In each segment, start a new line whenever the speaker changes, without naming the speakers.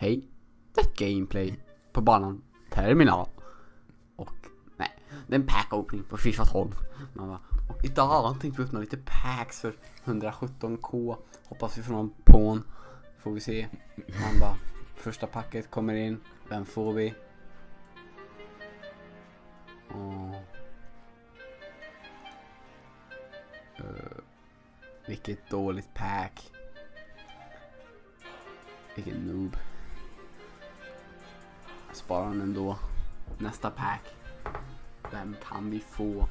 Hej, det är gameplay på banan terminal. Och nej, det är en pack opening på Fifa Tulve. Och idag tänkte vi öppna lite packs för 117k. Hoppas vi får någon pån. Får vi se. Man bara, första packet kommer in. Vem får vi? Vilket dåligt pack. Vilken noob. Jag sparar den ändå. Nästa pack. Vem kan vi få?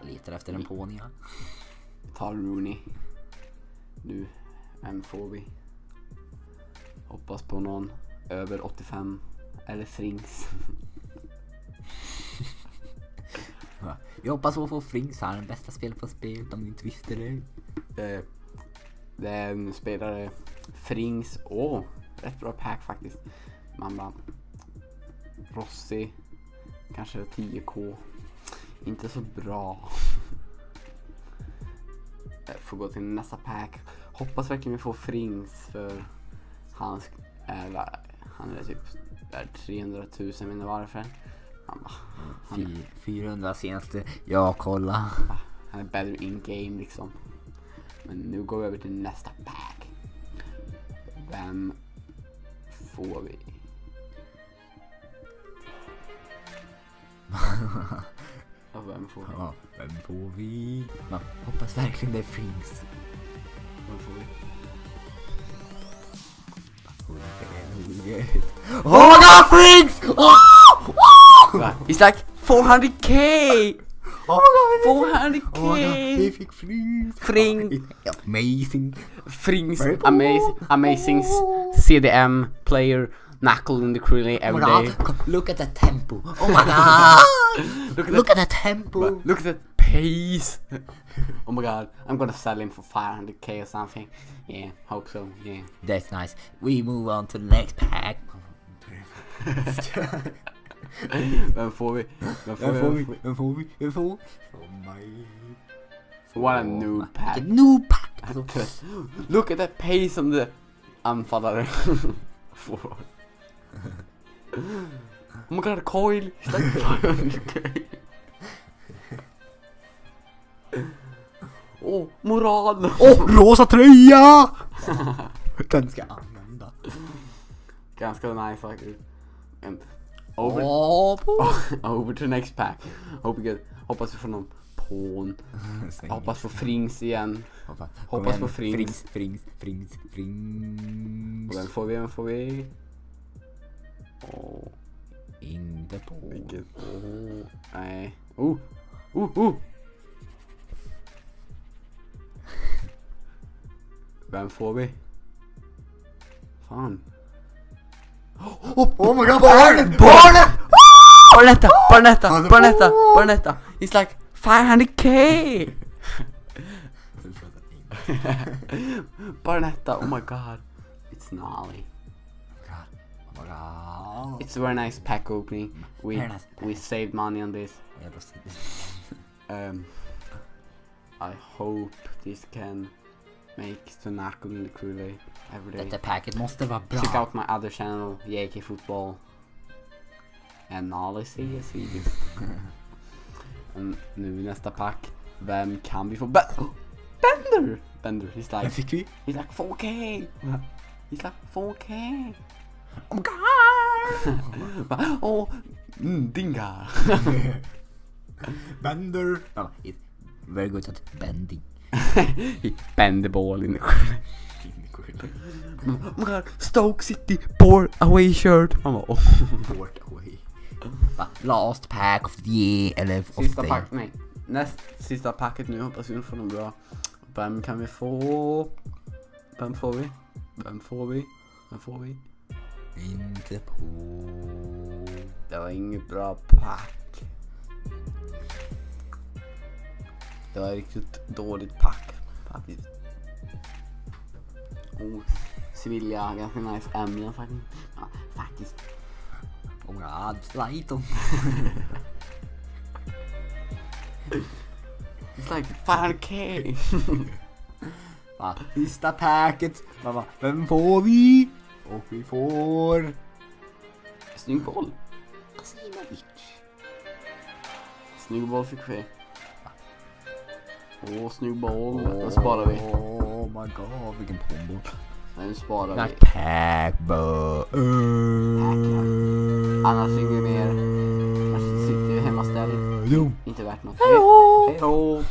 Letar efter en pån, ja.
Tar Rooney. Nu, vem får vi? Hoppas på någon över 85. Eller Frings.
Jag hoppas att få Frings här, den bästa spel på spelet, om du inte visste det.
Det är en spelare. Frings. Rätt bra pack faktiskt. Man bara Rossi. Kanske 10k. Inte så bra. Jag får gå till nästa pack. Hoppas verkligen vi får Frings, för han är typ 300 000 minne varför.
400 senaste. Ja, kolla.
Han är better in game liksom. Men nu går vi över till nästa pack. Vem får vi? Vem får vi?
Ja, vem får vi? Man hoppas verkligen det är Frings.
Vem får vi?
Oh, Frings!
It's like 400k!
Oh my god,
400k!
vi fick Frings! Amazing!
Frings, amazing CDM player, knuckle in the crudely every day.
Look at the tempo! Oh my god! Look at the tempo!
Look at the pace! Oh my god, I'm gonna sell him for 500k or something. Yeah, hope so, yeah.
That's nice. We move on to the next pack.
Vem får vi? What a new pack.
New pack.
Look at the pace som the anfallare får. Oh my god, coil. It's like 500k. Moral.
Rosa tröja. Den ska jag använda.
Ganska nice faktiskt. Over to next pack. Hoppas vi får någon pån. Hoppas på Frings igen. Hoppas på Frings.
Frings.
Vem får vi?
Inte på.
Vilket? Nej. Vem får vi? Fan.
Oh my god,
Barnetta. It's like 500k. Barnetta, oh my god. It's gnarly.
Oh my god.
It's a very nice pack opening. We saved money on this. I hope this can make the knuckle in the crudely every day.
Detta packet måste vara bra.
Check out my other channel, JK Football Analysis videos. Nu nästa pack. Vem kan vi få? Bender! He's like,
fick vi?
He's like 4k. He's like 4k.
Oh my god.
Dinga.
Bender. It's very good at bending.
He bend the ball in the corner. Oh my god, Stoke City board away shirt.
Board away. Last pack of the year. Eller
sista pack, nej. Sista packet nu, hoppas vi får någon bra. Vem kan vi få? Vem får vi?
Inte på.
Det var inget bra pack. Det var riktigt dåligt pack faktiskt. Sevilla, ganska nice ämnen faktiskt.
Oh my god, slide.
It's like 500k.
Sista packet. Mamma, vem får vi? Och vi får...
Snygg boll.
Asimovic.
Snygg boll fick vi. Snygg boll. Den sparar vi.
Oh my god, vilken pombo.
Den sparar vi.
Packbo.
Annars ringer vi mer. Kanske sitter vi hemma ställ. Inte värt något.
Hej då!
Hej då!